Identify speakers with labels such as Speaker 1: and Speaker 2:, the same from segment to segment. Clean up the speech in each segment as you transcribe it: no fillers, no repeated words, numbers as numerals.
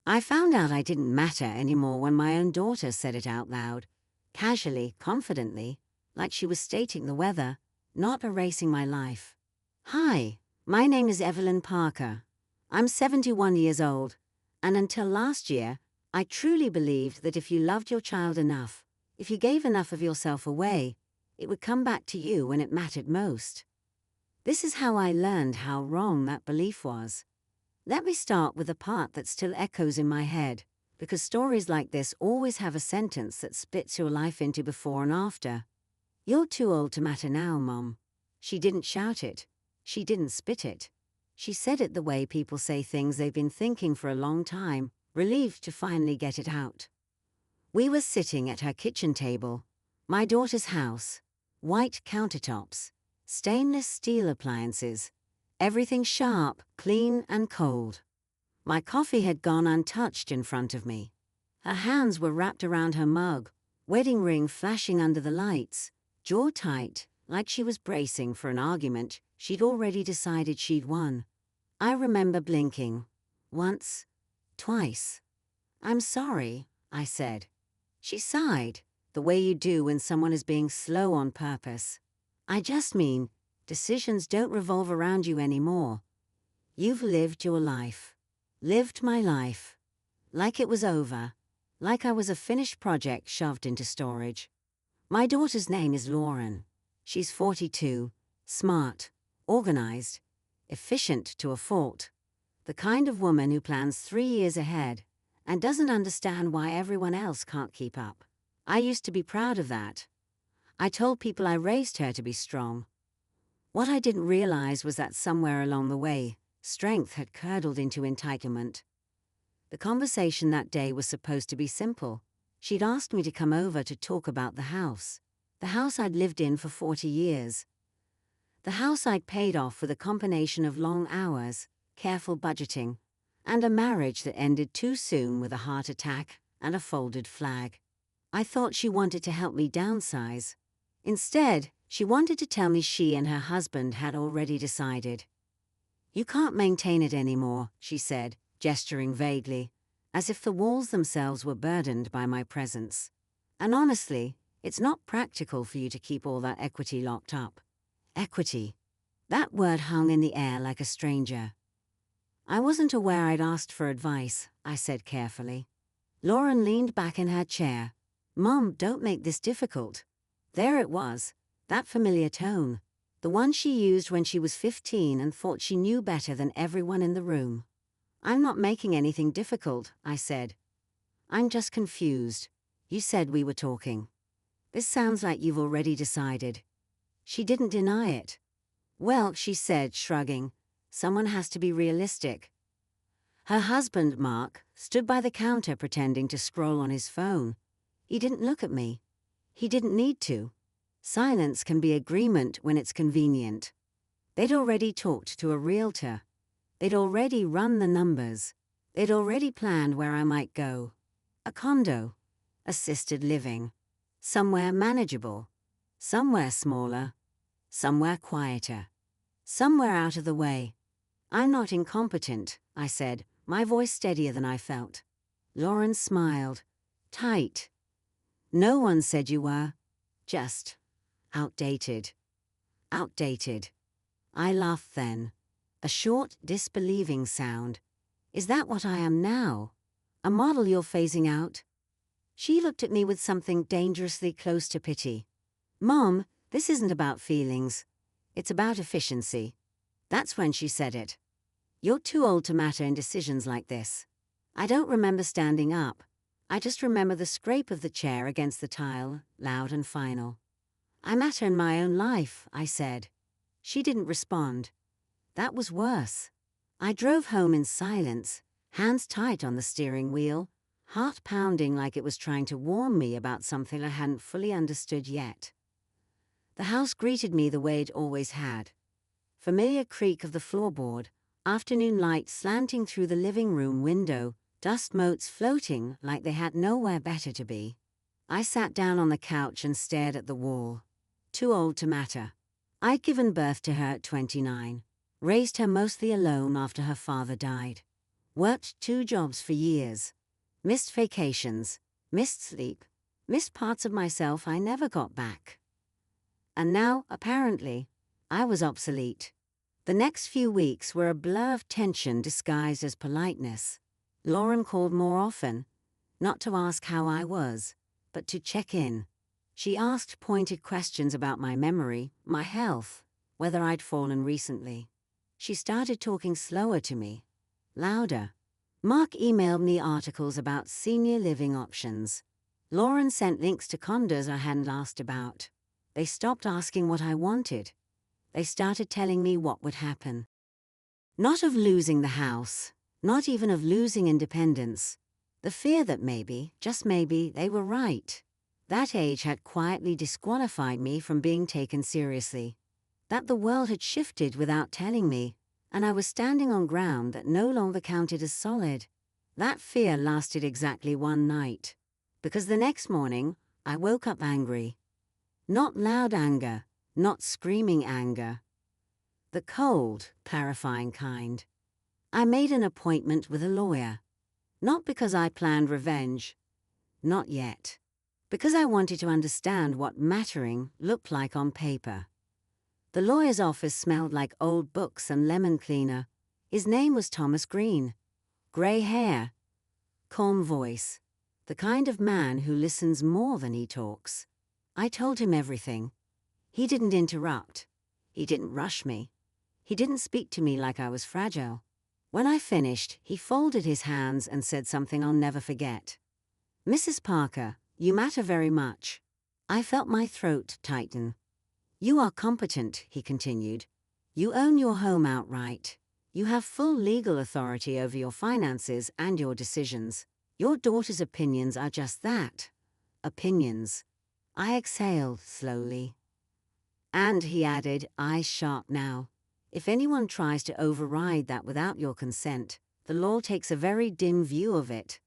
Speaker 1: I found out I didn't matter anymore when my own daughter said it out loud, casually, confidently, like she was stating the weather, not erasing my life. Hi, my name is Evelyn Parker. I'm 71 years old, and until last year, I truly believed that if you loved your child enough, if you gave enough of yourself away, it would come back to you when it mattered most. This is how I learned how wrong that belief was. Let me start with the part that still echoes in my head, because stories like this always have a sentence that splits your life into before and after. You're too old to matter now, Mom. She didn't shout it. She didn't spit it. She said it the way people say things they've been thinking for a long time, relieved to finally get it out. We were sitting at her kitchen table, my daughter's house, white countertops, stainless steel appliances, everything sharp, clean, and cold. My coffee had gone untouched in front of me. Her hands were wrapped around her mug, wedding ring flashing under the lights, jaw tight, like she was bracing for an argument she'd already decided she'd won. I remember blinking. Once. Twice. "I'm sorry," I said. She sighed, the way you do when someone is being slow on purpose. "I just mean, decisions don't revolve around you anymore. You've lived your life. Lived my life. Like it was over. Like I was a finished project shoved into storage." My daughter's name is Lauren. She's 42, smart, organized, efficient to a fault. The kind of woman who plans 3 years ahead and doesn't understand why everyone else can't keep up. I used to be proud of that. I told people I raised her to be strong. What I didn't realize was that somewhere along the way, strength had curdled into entitlement. The conversation that day was supposed to be simple. She'd asked me to come over to talk about the house I'd lived in for 40 years. The house I'd paid off with a combination of long hours, careful budgeting, and a marriage that ended too soon with a heart attack and a folded flag. I thought she wanted to help me downsize. Instead, she wanted to tell me she and her husband had already decided. "You can't maintain it anymore," she said, gesturing vaguely, as if the walls themselves were burdened by my presence. "And honestly, it's not practical for you to keep all that equity locked up." Equity. That word hung in the air like a stranger. "I wasn't aware I'd asked for advice," I said carefully. Lauren leaned back in her chair. "Mom, don't make this difficult." There it was, that familiar tone, the one she used when she was 15 and thought she knew better than everyone in the room. "I'm not making anything difficult," I said. "I'm just confused. You said we were talking. This sounds like you've already decided." She didn't deny it. "Well," she said, shrugging, "someone has to be realistic." Her husband, Mark, stood by the counter pretending to scroll on his phone. He didn't look at me. He didn't need to. Silence can be agreement when it's convenient. They'd already talked to a realtor. They'd already run the numbers. They'd already planned where I might go. A condo. Assisted living. Somewhere manageable. Somewhere smaller. Somewhere quieter. Somewhere out of the way. "I'm not incompetent," I said, my voice steadier than I felt. Lauren smiled. Tight. "No one said you were. Just outdated." Outdated. I laughed then. A short, disbelieving sound. "Is that what I am now? A model you're phasing out?" She looked at me with something dangerously close to pity. "Mom, this isn't about feelings. It's about efficiency." That's when she said it. "You're too old to matter in decisions like this." I don't remember standing up. I just remember the scrape of the chair against the tile, loud and final. "I matter in my own life," I said. She didn't respond. That was worse. I drove home in silence, hands tight on the steering wheel, heart pounding like it was trying to warn me about something I hadn't fully understood yet. The house greeted me the way it always had. Familiar creak of the floorboard, afternoon light slanting through the living room window, dust motes floating like they had nowhere better to be. I sat down on the couch and stared at the wall. Too old to matter. I'd given birth to her at 29, raised her mostly alone after her father died. Worked 2 jobs for years. Missed vacations. Missed sleep. Missed parts of myself I never got back. And now, apparently, I was obsolete. The next few weeks were a blur of tension disguised as politeness. Lauren called more often, not to ask how I was, but to check in. She asked pointed questions about my memory, my health, whether I'd fallen recently. She started talking slower to me, louder. Mark emailed me articles about senior living options. Lauren sent links to condos I hadn't asked about. They stopped asking what I wanted. They started telling me what would happen. Not of losing the house, not even of losing independence. The fear that maybe, just maybe, they were right. That age had quietly disqualified me from being taken seriously. That the world had shifted without telling me, and I was standing on ground that no longer counted as solid. That fear lasted exactly one night. Because the next morning, I woke up angry. Not loud anger, not screaming anger. The cold, clarifying kind. I made an appointment with a lawyer. Not because I planned revenge. Not yet. Because I wanted to understand what mattering looked like on paper. The lawyer's office smelled like old books and lemon cleaner. His name was Thomas Green. Grey hair. Calm voice. The kind of man who listens more than he talks. I told him everything. He didn't interrupt. He didn't rush me. He didn't speak to me like I was fragile. When I finished, he folded his hands and said something I'll never forget. "Mrs. Parker, you matter very much." I felt my throat tighten. "You are competent," he continued. "You own your home outright. You have full legal authority over your finances and your decisions. Your daughter's opinions are just that. Opinions." I exhaled slowly. "And," he added, eyes sharp now, "if anyone tries to override that without your consent, the law takes a very dim view of it."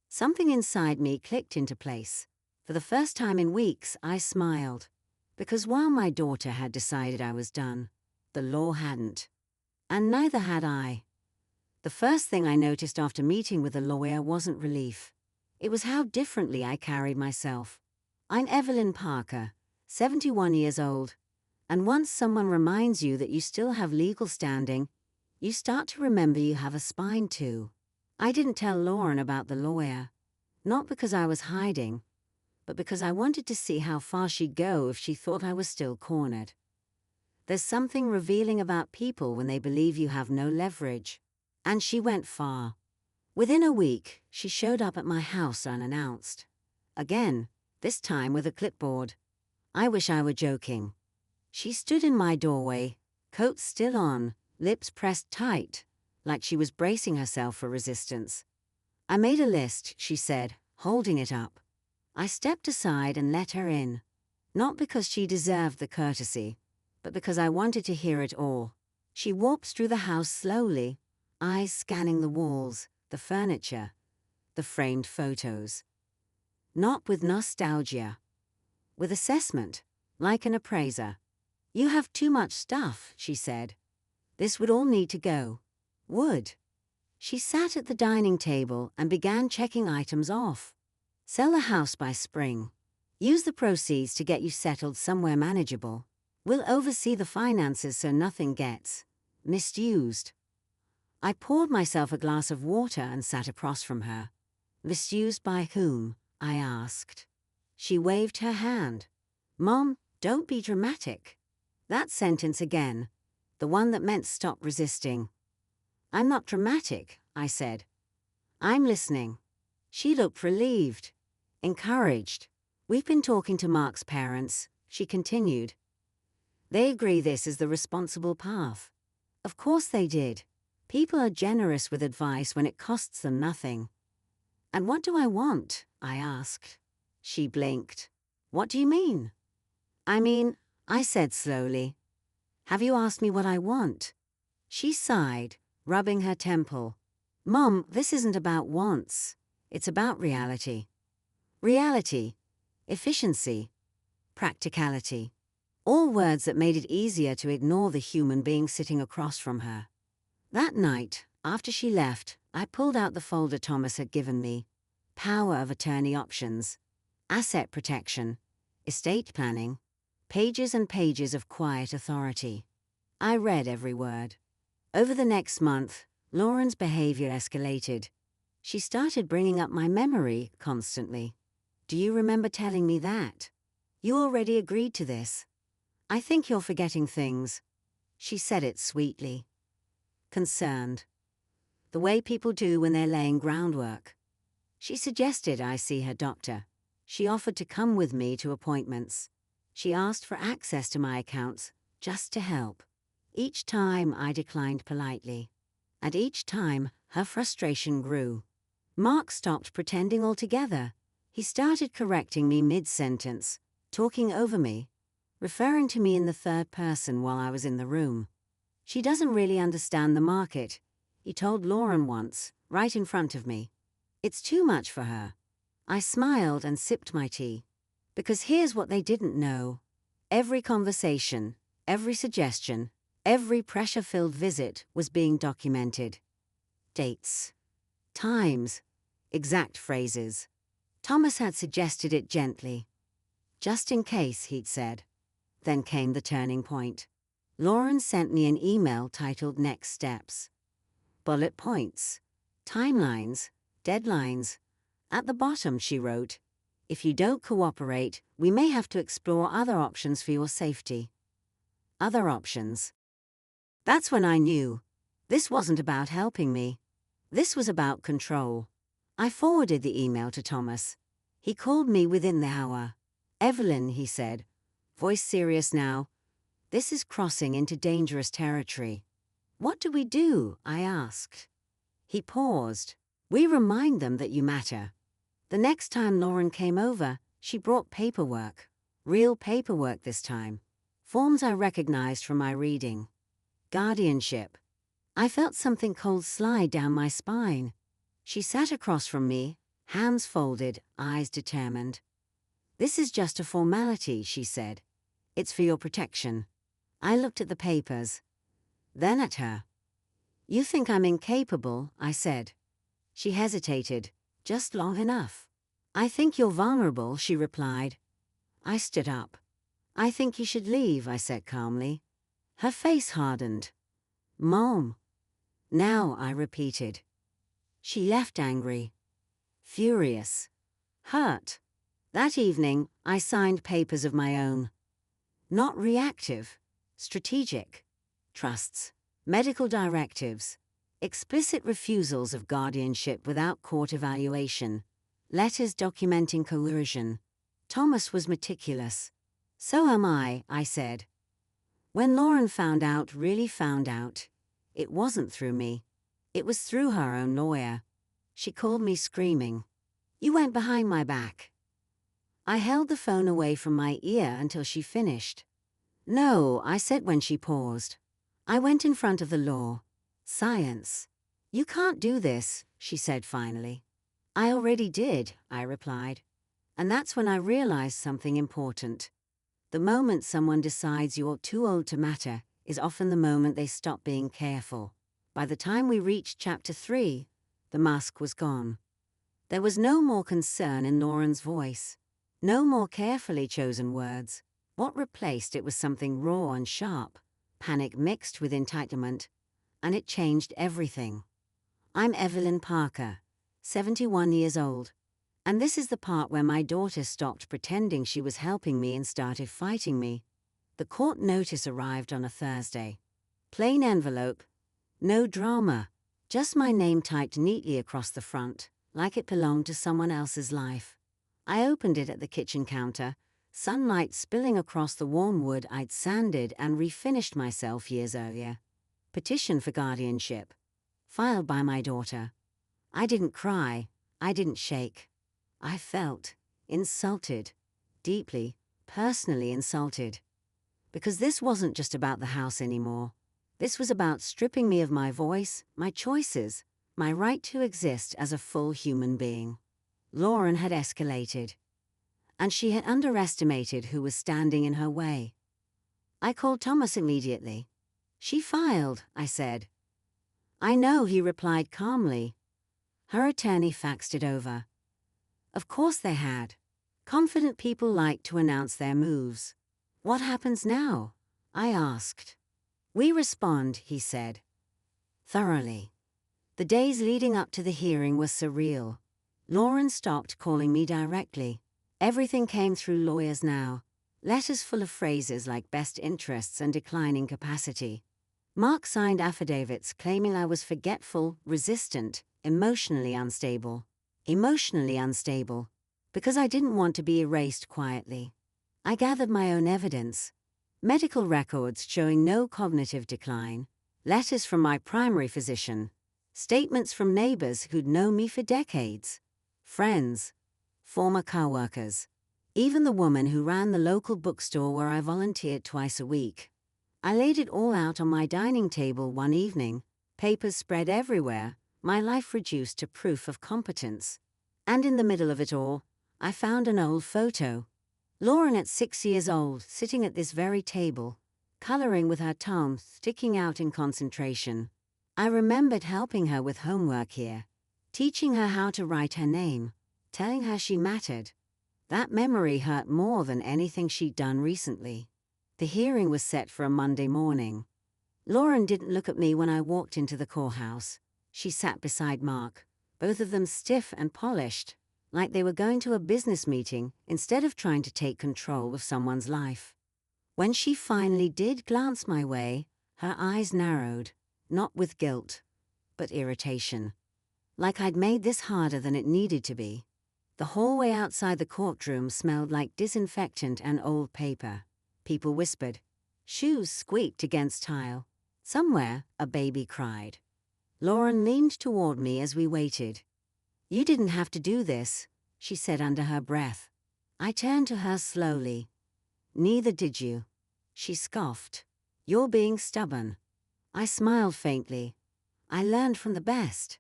Speaker 1: Something inside me clicked into place. For the first time in weeks, I smiled. Because while my daughter had decided I was done, the law hadn't. And neither had I. The first thing I noticed after meeting with the lawyer wasn't relief. It was how differently I carried myself. I'm Evelyn Parker, 71 years old. And once someone reminds you that you still have legal standing, you start to remember you have a spine too. I didn't tell Lauren about the lawyer. Not because I was hiding, but because I wanted to see how far she'd go if she thought I was still cornered. There's something revealing about people when they believe you have no leverage. And she went far. Within a week, she showed up at my house unannounced. Again, this time with a clipboard. I wish I were joking. She stood in my doorway, coat still on, lips pressed tight, like she was bracing herself for resistance. "I made a list," she said, holding it up. I stepped aside and let her in. Not because she deserved the courtesy, but because I wanted to hear it all. She walked through the house slowly, eyes scanning the walls, the furniture, the framed photos. Not with nostalgia. With assessment, like an appraiser. "You have too much stuff," she said. "This would all need to go." Would. She sat at the dining table and began checking items off. "Sell the house by spring. Use the proceeds to get you settled somewhere manageable. We'll oversee the finances so nothing gets misused." I poured myself a glass of water and sat across from her. "Misused by whom?" I asked. She waved her hand. "Mom, don't be dramatic." That sentence again, the one that meant stop resisting. "I'm not dramatic," I said. "I'm listening." She looked relieved, encouraged. "We've been talking to Mark's parents," she continued. "They agree this is the responsible path." Of course they did. People are generous with advice when it costs them nothing. "And what do I want?" I asked. She blinked. "What do you mean?" I said slowly. "Have you asked me what I want?" She sighed, rubbing her temple. "Mom, this isn't about wants. It's about reality." Reality, efficiency, practicality. All words that made it easier to ignore the human being sitting across from her. That night, After she left, I pulled out the folder Thomas had given me. Power of attorney options, asset protection, estate planning, pages and pages of quiet authority. I read every word. Over the next month, Lauren's behavior escalated. She started bringing up my memory constantly. "Do you remember telling me that? You already agreed to this. I think you're forgetting things." She said it sweetly. Concerned. The way people do when they're laying groundwork. She suggested I see her doctor. She offered to come with me to appointments. She asked for access to my accounts, just to help. Each time I declined politely. And each time her frustration grew. Mark stopped pretending altogether. He started correcting me mid-sentence, talking over me, referring to me in the third person while I was in the room. "She doesn't really understand the market," he told Lauren once, right in front of me. "It's too much for her." I smiled and sipped my tea. Because here's what they didn't know. Every conversation, every suggestion, every pressure-filled visit was being documented. Dates, times, exact phrases. Thomas had suggested it gently. "Just in case," he'd said. Then came the turning point. Lauren sent me an email titled Next Steps. Bullet points, timelines, deadlines. At the bottom she wrote, "If you don't cooperate, we may have to explore other options for your safety." Other options. That's when I knew. This wasn't about helping me. This was about control. I forwarded the email to Thomas. He called me within the hour. "Evelyn," he said, voice serious now, "this is crossing into dangerous territory." "What do we do?" I asked. He paused. "We remind them that you matter." The next time Lauren came over, she brought paperwork. Real paperwork this time. Forms I recognized from my reading. Guardianship. I felt something cold slide down my spine. She sat across from me, hands folded, eyes determined. "This is just a formality," she said. "It's for your protection." I looked at the papers. Then at her. "You think I'm incapable," I said. She hesitated, just long enough. "I think you're vulnerable," she replied. I stood up. "I think you should leave," I said calmly. Her face hardened. "Mom." "Now," I repeated. She left angry, furious, hurt. That evening, I signed papers of my own. Not reactive, strategic. Trusts, medical directives, explicit refusals of guardianship without court evaluation, letters documenting coercion. Thomas was meticulous. "So am I," said. When Lauren really found out, it wasn't through me. It was through her own lawyer. She called me screaming. "You went behind my back." I held the phone away from my ear until she finished. "No," I said when she paused. "I went in front of the law. Science." "You can't do this," she said finally. "I already did," I replied. And that's when I realized something important. The moment someone decides you're too old to matter is often the moment they stop being careful. By the time we reached chapter 3, the mask was gone. There was no more concern in Lauren's voice. No more carefully chosen words. What replaced it was something raw and sharp, panic mixed with entitlement, and it changed everything. I'm Evelyn Parker, 71 years old, and this is the part where my daughter stopped pretending she was helping me and started fighting me. The court notice arrived on a Thursday. Plain envelope, no drama, just my name typed neatly across the front, like it belonged to someone else's life. I opened it at the kitchen counter, sunlight spilling across the warm wood I'd sanded and refinished myself years earlier. Petition for guardianship. Filed by my daughter. I didn't cry. I didn't shake. I felt insulted. Deeply, personally insulted. Because this wasn't just about the house anymore. This was about stripping me of my voice, my choices, my right to exist as a full human being. Lauren had escalated. And she had underestimated who was standing in her way. I called Thomas immediately. "She filed," I said. I know, he replied calmly. Her attorney faxed it over. Of course they had. Confident people like to announce their moves. What happens now? I asked. We respond, he said. Thoroughly. The days leading up to the hearing were surreal. Lauren stopped calling me directly. Everything came through lawyers now. Letters full of phrases like best interests and declining capacity. Mark signed affidavits claiming I was forgetful, resistant, emotionally unstable. Emotionally unstable. Because I didn't want to be erased quietly. I gathered my own evidence. Medical records showing no cognitive decline. Letters from my primary physician. Statements from neighbors who'd known me for decades. Friends. Former co-workers. Even the woman who ran the local bookstore where I volunteered twice a week. I laid it all out on my dining table one evening, papers spread everywhere, my life reduced to proof of competence. And in the middle of it all, I found an old photo. Lauren at 6 years old, sitting at this very table, coloring with her tongue sticking out in concentration. I remembered helping her with homework here, teaching her how to write her name, telling her she mattered. That memory hurt more than anything she'd done recently. The hearing was set for a Monday morning. Lauren didn't look at me when I walked into the courthouse. She sat beside Mark, both of them stiff and polished, like they were going to a business meeting instead of trying to take control of someone's life. When she finally did glance my way, her eyes narrowed, not with guilt, but irritation. Like I'd made this harder than it needed to be. The hallway outside the courtroom smelled like disinfectant and old paper. People whispered. Shoes squeaked against tile. Somewhere, a baby cried. Lauren leaned toward me as we waited. You didn't have to do this, she said under her breath. I turned to her slowly. Neither did you. She scoffed. You're being stubborn. I smiled faintly. I learned from the best.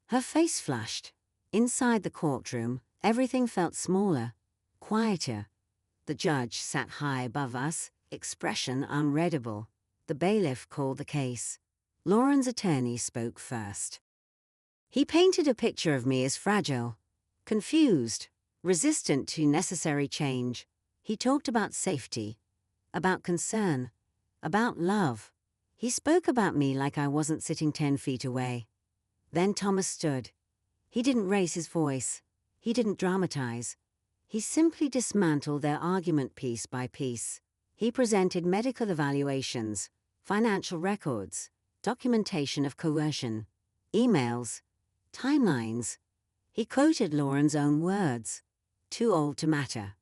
Speaker 1: Her face flushed. Inside the courtroom, everything felt smaller, quieter. The judge sat high above us, expression unreadable. The bailiff called the case. Lauren's attorney spoke first. He painted a picture of me as fragile, confused, resistant to necessary change. He talked about safety, about concern, about love. He spoke about me like I wasn't sitting 10 feet away. Then Thomas stood. He didn't raise his voice. He didn't dramatize. He simply dismantled their argument piece by piece. He presented medical evaluations, financial records, documentation of coercion, emails, timelines. He quoted Lauren's own words. Too old to matter.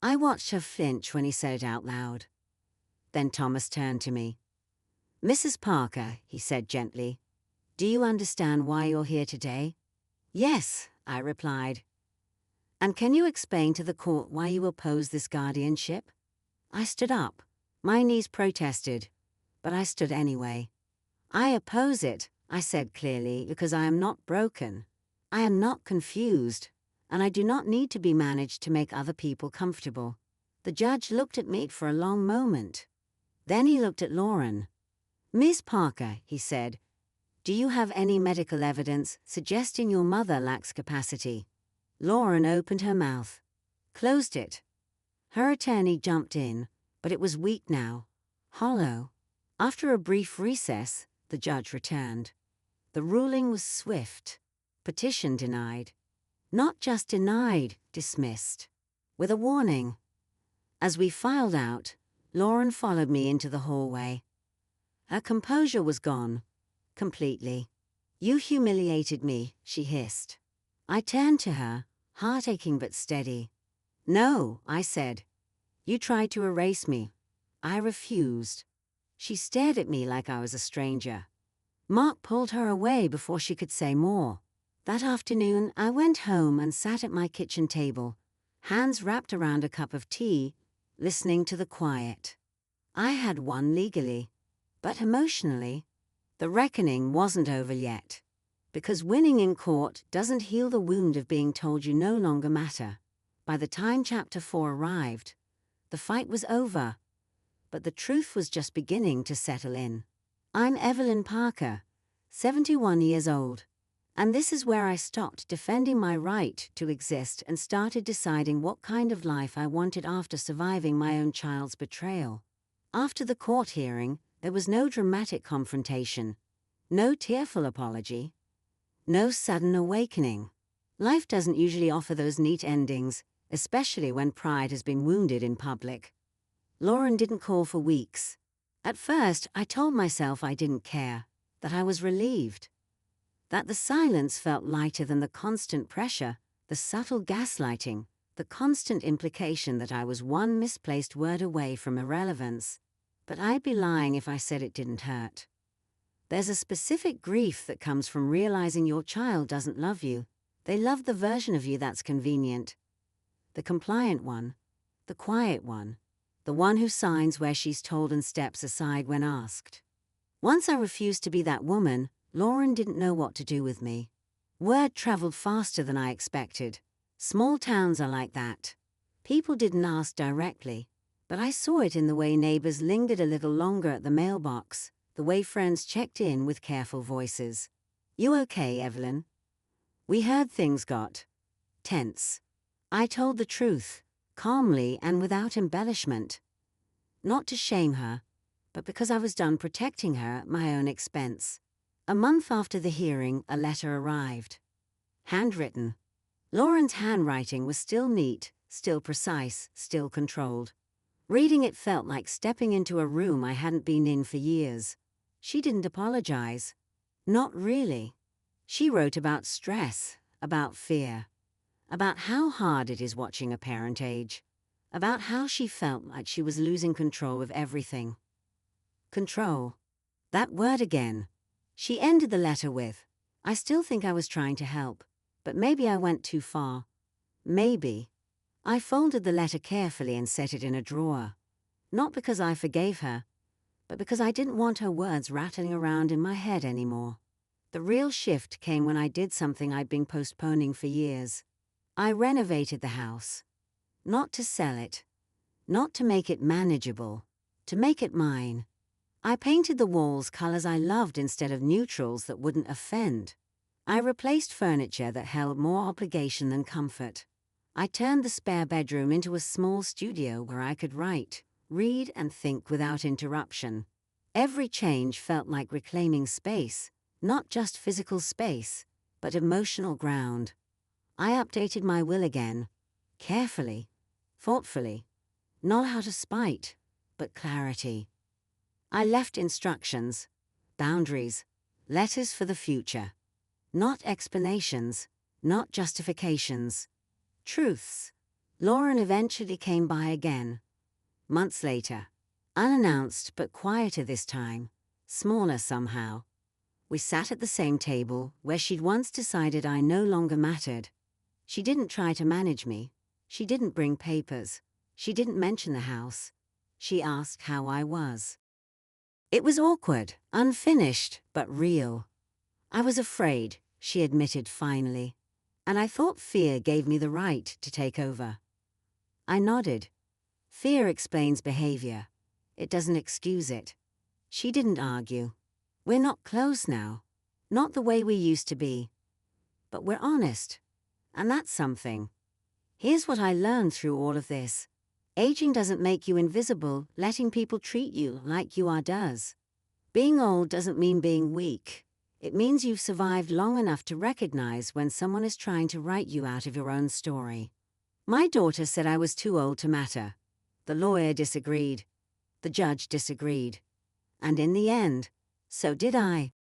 Speaker 1: I watched her flinch when he said it out loud. Then Thomas turned to me. Mrs. Parker, he said gently, do you understand why you're here today? Yes, I replied. And can you explain to the court why you oppose this guardianship? I stood up. My knees protested, but I stood anyway. I oppose it, I said clearly, because I am not broken. I am not confused, and I do not need to be managed to make other people comfortable. The judge looked at me for a long moment. Then he looked at Lauren. Miss Parker, he said, do you have any medical evidence suggesting your mother lacks capacity? Lauren opened her mouth, closed it. Her attorney jumped in, but it was weak now, hollow. After a brief recess, the judge returned. The ruling was swift. Petition denied. Not just denied, dismissed. With a warning. As we filed out, Lauren followed me into the hallway. Her composure was gone. Completely. You humiliated me, she hissed. I turned to her, heart aching but steady. No, I said. You tried to erase me. I refused. She stared at me like I was a stranger. Mark pulled her away before she could say more. That afternoon, I went home and sat at my kitchen table, hands wrapped around a cup of tea, listening to the quiet. I had won legally, but emotionally, the reckoning wasn't over yet. Because winning in court doesn't heal the wound of being told you no longer matter. By the time Chapter 4 arrived, the fight was over, but the truth was just beginning to settle in. I'm Evelyn Parker, 71 years old. And this is where I stopped defending my right to exist and started deciding what kind of life I wanted after surviving my own child's betrayal. After the court hearing, there was no dramatic confrontation, no tearful apology, no sudden awakening. Life doesn't usually offer those neat endings, especially when pride has been wounded in public. Lauren didn't call for weeks. At first, I told myself I didn't care, that I was relieved, that the silence felt lighter than the constant pressure, the subtle gaslighting, the constant implication that I was one misplaced word away from irrelevance. But I'd be lying if I said it didn't hurt. There's a specific grief that comes from realizing your child doesn't love you. They love the version of you that's convenient. The compliant one, the quiet one, the one who signs where she's told and steps aside when asked. Once I refused to be that woman, Lauren didn't know what to do with me. Word traveled faster than I expected. Small towns are like that. People didn't ask directly, but I saw it in the way neighbors lingered a little longer at the mailbox, the way friends checked in with careful voices. "You okay, Evelyn?" We heard things got tense. I told the truth, calmly and without embellishment. Not to shame her, but because I was done protecting her at my own expense. A month after the hearing, a letter arrived. Handwritten. Lauren's handwriting was still neat, still precise, still controlled. Reading it felt like stepping into a room I hadn't been in for years. She didn't apologize. Not really. She wrote about stress, about fear, about how hard it is watching a parent age, about how she felt like she was losing control of everything. Control. That word again. She ended the letter with, "I still think I was trying to help, but maybe I went too far. Maybe." I folded the letter carefully and set it in a drawer. Not because I forgave her, but because I didn't want her words rattling around in my head anymore. The real shift came when I did something I'd been postponing for years. I renovated the house. Not to sell it. Not to make it manageable. To make it mine. I painted the walls colors I loved instead of neutrals that wouldn't offend. I replaced furniture that held more obligation than comfort. I turned the spare bedroom into a small studio where I could write, read, and think without interruption. Every change felt like reclaiming space, not just physical space, but emotional ground. I updated my will again, carefully, thoughtfully, not out of spite, but clarity. I left instructions, boundaries, letters for the future. Not explanations, not justifications. Truths. Lauren eventually came by again. Months later. Unannounced but quieter this time. Smaller somehow. We sat at the same table where she'd once decided I no longer mattered. She didn't try to manage me. She didn't bring papers. She didn't mention the house. She asked how I was. It was awkward, unfinished, but real. I was afraid, she admitted finally, and I thought fear gave me the right to take over. I nodded. Fear explains behavior. It doesn't excuse it. She didn't argue. We're not close now. Not the way we used to be. But we're honest. And that's something. Here's what I learned through all of this. Aging doesn't make you invisible. Letting people treat you like you are does. Being old doesn't mean being weak. It means you've survived long enough to recognize when someone is trying to write you out of your own story. My daughter said I was too old to matter. The lawyer disagreed. The judge disagreed. And in the end, so did I.